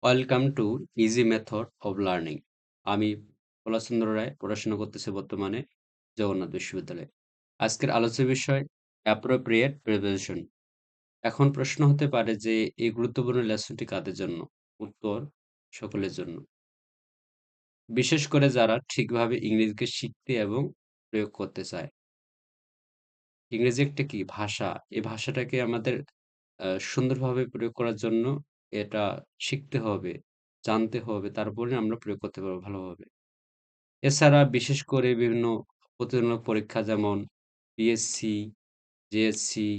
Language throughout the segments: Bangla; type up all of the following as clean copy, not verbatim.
Welcome to easy method of learning. আমি পলাশচন্দ্র রায় পড়াশোনা করতেছি বর্তমানে জগন্নাথ বিশ্ববিদ্যালয়ে। আজকের আলোচ্য বিষয় অ্যাপ্রোপ্রিয়েট প্রিপারেশন। এখন প্রশ্ন হতে পারে যে এই গুরুত্বপূর্ণ লেসনটি কাদের জন্য? উত্তর সকলের জন্য। বিশেষ করে যারা ঠিকভাবে ইংরেজিকে শিখতে এবং প্রয়োগ করতে চায়। ইংরেজি একটা কি ভাষা, এই ভাষাটাকে আমাদের সুন্দরভাবে প্রয়োগ করার জন্য এটা শিখতে হবে, জানতে হবে, তারপরে আমরা প্রয়োগ করতে পারবো ভালোভাবে। এছাড়া বিশেষ করে বিভিন্ন প্রতিযোগিতামূলক পরীক্ষা যেমন পিএসসি, জেএসসি,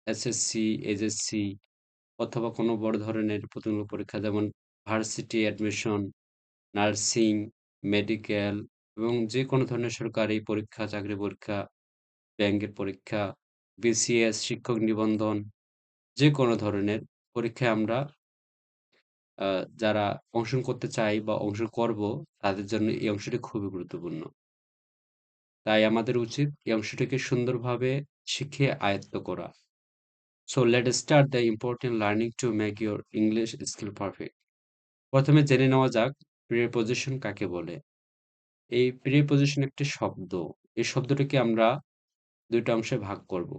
এসএসসি, এইচএসসি অথবা কোনো বড় ধরনের প্রতিযোগিতামূলক পরীক্ষা যেমন ভার্সিটি অ্যাডমিশন, নার্সিং, মেডিকেল এবং যেকোনো ধরনের সরকারি পরীক্ষা, চাকরি পরীক্ষা, ব্যাংকের পরীক্ষা, বিসিএস, শিক্ষক নিবন্ধন যেকোনো ধরনের পরীক্ষায় আমরা আ যারা অংশগ্রহণ করতে চাই বা অংশগ্রহণ করব তাদের জন্য এই অংশটি খুবই গুরুত্বপূর্ণ। তাই আমাদের উচিত এই অংশটিকে সুন্দরভাবে শিখে আয়ত্ত করা। So let's start the important learning to make your English skill perfect. প্রথমে জেনে নেওয়া যাক প্রিপোজিশন কাকে বলে। এই প্রিপোজিশন একটি শব্দ। এই শব্দটিকে আমরা ২ টা অংশে ভাগ করব।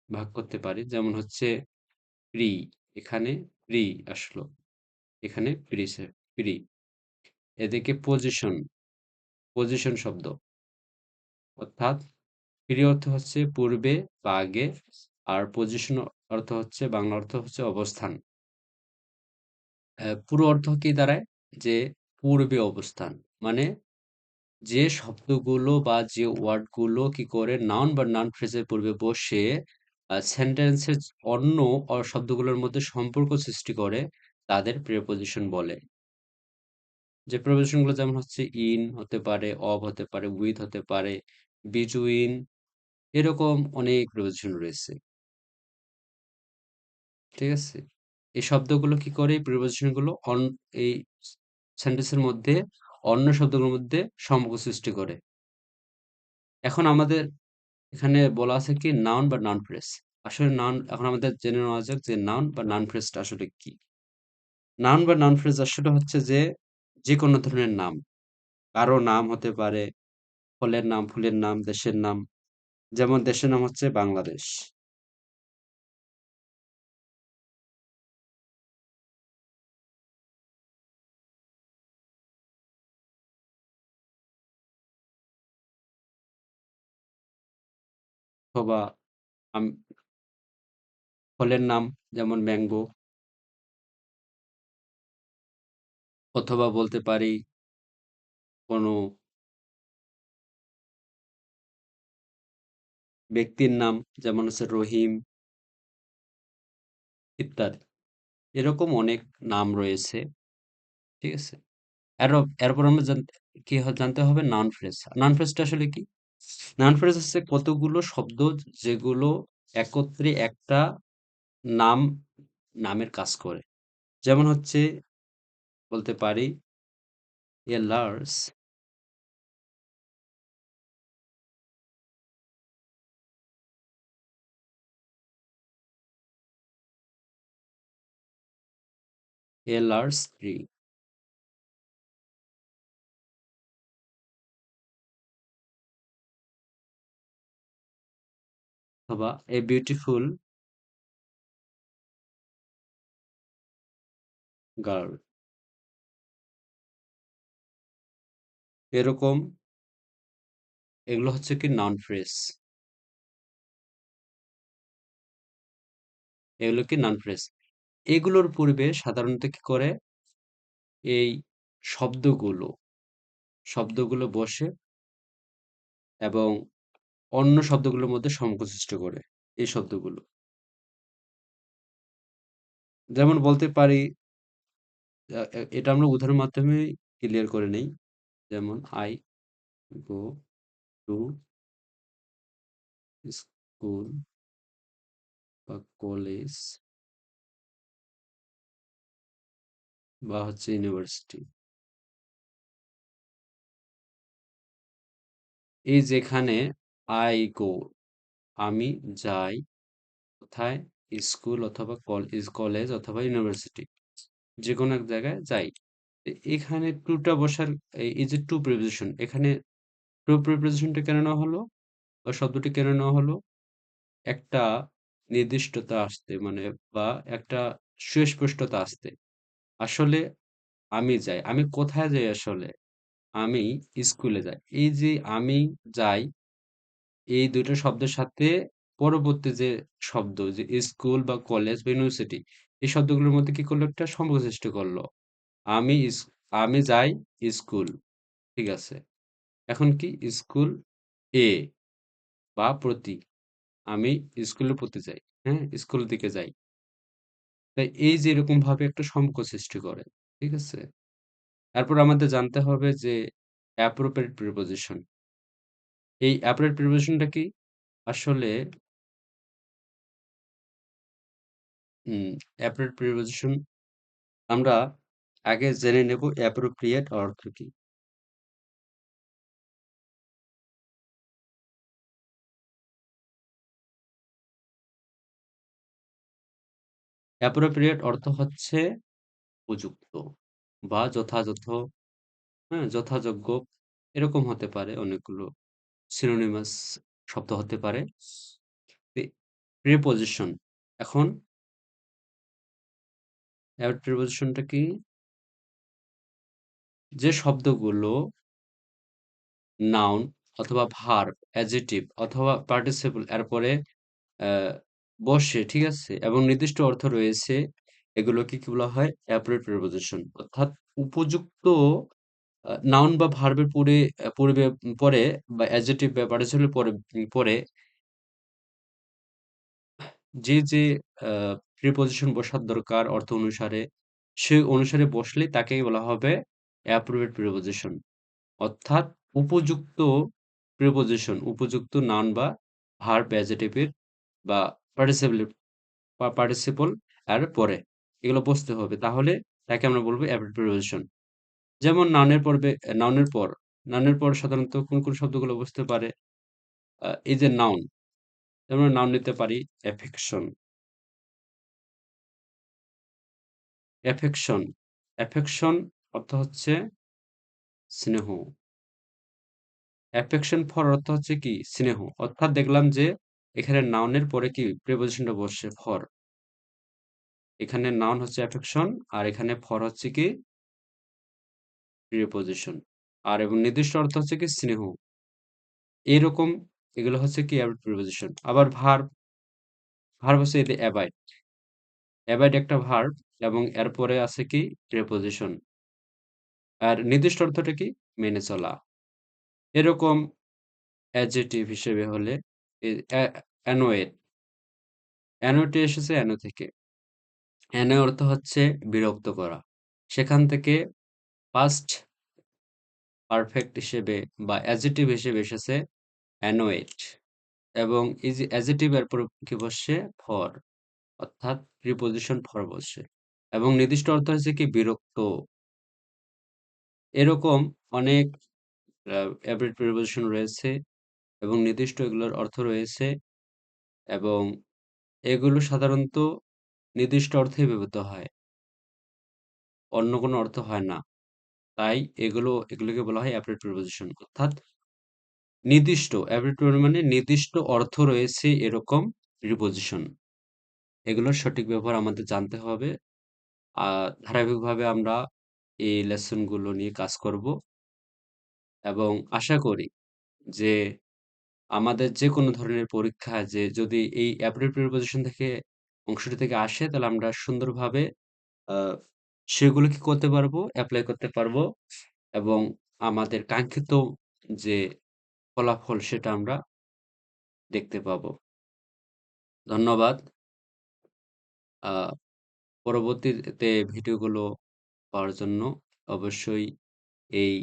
ভাগ করতে পারি। যেমন হচ্ছে প্রি, এখানে প্রি আসলো। এখানে প্রি। এদিকে পজিশন, পজিশন শব্দ। অর্থাৎ প্রি অর্থ হচ্ছে পূর্বে বা আগে, আর পজিশন অর্থ হচ্ছে বাংলা অর্থ হচ্ছে অবস্থান। পুরো অর্থ কি দাঁড়ায়? যে পূর্বে অবস্থান। মানে যে শব্দগুলো বা যে ওয়ার্ডগুলো কি করে নাউন বা নাউন ফ্রেজের পূর্বে বসে সেন্টেন্সের অন্য শব্দগুলোর মধ্যে সম্পর্ক সৃষ্টি করে তাদের প্রিপোজিশন বলে। যে প্রিপোজিশন গুলো যেমন হচ্ছে ইন হতে পারে, অফ হতে পারে, উইথ হতে পারে, বিটুইন এরকম অনেক প্রিপোজিশন রয়েছে। ঠিক আছে? এই শব্দগুলো কি করে এই প্রিপোজিশন গুলো এই সেন্টেন্সের মধ্যে অন্য শব্দগুলোর মধ্যে সম্পর্ক সৃষ্টি করে। এখন আমাদের এখানে বলা আছে কি নাউন বা নাউন ফ্রেজ। আসলে নাউন এখন আমাদের জেনে নেওয়া যাক যে নাউন বা নাউন ফ্রেজটা আসলে কি? নাউন বা নাউন ফ্রেজ আসলে হচ্ছে যে যেকোনো ধরনের নাম। কারো নাম হতে পারে ফলের নাম, ফুলের নাম, দেশের নাম। যেমন দেশের নাম হচ্ছে বাংলাদেশ। অথবা আম ফলের নাম যেমন ম্যাংগো, অথবা বলতে পারি কোনো ব্যক্তির নাম যেমন হচ্ছে রহিম ইত্যাদি। এরকম অনেক নাম রয়েছে। ঠিক আছে? এরপর আমরা জানতে হবে নাউন ফ্রেজ। নাউন ফ্রেজটা আসলে কি? নাউন ফ্রেজ হচ্ছে কতগুলো শব্দ যেগুলো একত্রে একটা নাম নামের কাজ করে। যেমন হচ্ছে বলতে পারি a large a large tree অথবা এ বিউটিফুল গার্ল। এরকম এগুলো হচ্ছে কি নাউন ফ্রেজ। এগুলো কি নাউন ফ্রেজ। এগুলোর পূর্বে সাধারণত কি করে এই শব্দগুলো শব্দগুলো বসে এবং অন্য শব্দগুলোর মধ্যে সম্পর্ক সৃষ্টি করে এই শব্দগুলো। যেমন বলতে পারি এটা আমরা উদাহরণের মাধ্যমে ক্লিয়ার করে নেই। যেমন I go to school বা কলেজ বা হচ্ছে ইউনিভার্সিটি। এই যেখানে I go আমি যাই কোথায়? স্কুল অথবা কলেজ অথবা ইউনিভার্সিটি। যেকোনো এক জায়গায় যাই। এখানে টু টা বসার এই যে টু প্রিপোজিশন এখানে টু প্রিপোজিশনটা কেন নেওয়া হলো? বা শব্দটি কেন নেওয়া হলো? একটা নির্দিষ্টতা আসতে মানে বা একটা সুস্পষ্টতা আসতে। আসলে আমি যাই। আমি কোথায় যাই আসলে? আমি স্কুলে যাই। এই যে আমি যাই, এই ২ টা শব্দের সাথে পরবর্তী যে শব্দ যে স্কুল বা কলেজ বা ইউনিভার্সিটি, এই শব্দগুলোর মধ্যে কি করলো? একটা সম্পর্ক সৃষ্টি করলো। আমি ইস আমি যাই স্কুল। ঠিক আছে? এখন কি স্কুল এ বা প্রতি। আমি স্কুলের প্রতি যাই। হ্যাঁ? স্কুলের দিকে যাই। তাই এই যে এরকমভাবে একটা সম্পর্ক সৃষ্টি করে। ঠিক আছে? তারপর আমাদের জানতে হবে যে appropriate preposition এই appropriate preposition টা কি? আসলে উম appropriate preposition আমরা আগে জেনে নেব appropriate অর্থ কি? appropriate অর্থ হচ্ছে উপযুক্ত বা যথাযথ, হ্যাঁ? যথাযোগ্য এরকম হতে পারে অনেকগুলো synonymous শব্দ হতে পারে। তে preposition এখন preposition টা কি? যে শব্দগুলো নাউন অথবা ভার্ব, অ্যাডজেক্টিভ অথবা পার্টিসিপল এর পরে অ্যা বসে, ঠিক আছে? এবং নির্দিষ্ট অর্থ রয়েছে, এগুলোকে কি বলা হয়? Appropriate preposition. অর্থাৎ উপযুক্ত নাউন বা ভার্বের পরে বা অ্যাডজেক্টিভ বা পার্টিসিপল পরে যে আ প্রিপোজিশন বসার দরকার অর্থ অনুসারে, সে অনুসারে বসলেই তাকেই বলা হবে অ্যাপ্রোপ্রিয়েট প্রিপোজিশন। অর্থাৎ উপযুক্ত প্রিপোজিশন, উপযুক্ত নাউন বা ভার্ব অ্যাডজেক্টিভের বা পার্টিসিপল পার্টিসিপল এর পরে। এগুলো বসতে হবে। তাহলে তাকে আমরা বলব অ্যাপ্রোপ্রিয়েট প্রিপোজিশন। যেমন নাউনের পর সাধারণত কোন শব্দগুলো বসতে পারে? এই যে নাউন, যেমন নাউন নিতে পারি অ্যাফেকশন, অ্যাফেকশন, অ্যাফেকশন অর্থ হচ্ছে স্নেহ। অ্যাফেকশন ফর অর্থ হচ্ছে কি? স্নেহ। অর্থাৎ দেখলাম যে এখানে নাউনের পরে কি প্রিপোজিশনটা বসছে ফর। এখানে নাউন হচ্ছে অ্যাফেকশন আর এখানে ফর হচ্ছে কি? প্রিপোজিশন। আর এবং নির্দিষ্ট অর্থ হচ্ছে কি? স্নেহ। এরকম এগুলো হচ্ছে কি? প্রিপোজিশন। আবার ভার্ব হচ্ছে এই যে অ্যাভয়েড। অ্যাভয়েড একটা ভার্ব এবং এর পরে আছে কি? প্রিপোজিশন। আর নির্দিষ্ট অর্থটা কি? মেনে চলা। এরকম অ্যাডজেক্টিভ হিসেবে হলে এ অ্যা অ্যানোয়েট। অ্যানোয়েটে এসেছে অ্যানো থেকে। অ্যানো অর্থ হচ্ছে বিরক্ত করা। সেখান থেকে পাস্ট পারফেক্ট হিসেবে বা অ্যাডজেক্টিভ হিসেবে এসেছে অ্যানোয়েট এবং এই যে অ্যাডজেক্টিভ এর পরে কি বসছে? ফর অর্থাৎ প্রিপোজিশন ফর বসছে এবং নির্দিষ্ট অর্থ হচ্ছে কি? বিরক্ত। এরকম অনেক অ্যাব্রেট প্রিপোজিশন রয়েছে এবং নির্দিষ্ট এগুলোর অর্থ রয়েছে এবং এগুলো সাধারণত নির্দিষ্ট অর্থেই ব্যবহৃত হয়। অন্য কোনো অর্থ হয় না। তাই এগুলোকে বলা হয় অ্যাব্রেট প্রিপোজিশন অর্থাৎ নির্দিষ্ট অ্যাব্রেট মানে নির্দিষ্ট অর্থ রয়েছে এরকম প্রিপোজিশন। এগুলোর সঠিক ব্যবহার আমাদের জানতে হবে। ধারাবাহিকভাবে আমরা এই লেসন গুলো নিয়ে কাজ করব এবং আশা করি যে আমাদের যেকোনো ধরনের পরীক্ষায় যে যদি এই অ্যাপ্রোপ্রিয়েট প্রিপোজিশন থেকে অংশটি থেকে আসে তাহলে আমরা সুন্দরভাবে আ সেগুলো কি করতে পারবো? এপ্লাই করতে পারবো এবং আমাদের কাঙ্ক্ষিত যে ফলাফল সেটা আমরা দেখতে পাবো। ধন্যবাদ। আ পরবর্তীতে ভিডিওগুলো পাওয়ার জন্য অবশ্যই এই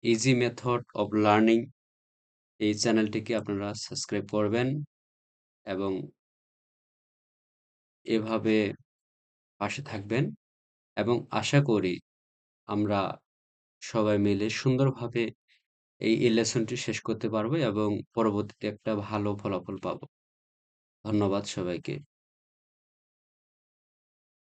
ইজি মেথড অফ লার্নিং এই চ্যানেলটিকে আপনারা সাবস্ক্রাইব করবেন এবং এভাবে পাশে থাকবেন এবং আশা করি আমরা সবাই মিলে সুন্দরভাবে এই লেসনটি শেষ করতে পারবো এবং পরবর্তীতে একটা ভালো ফলাফল পাবো। ধন্যবাদ সবাইকে।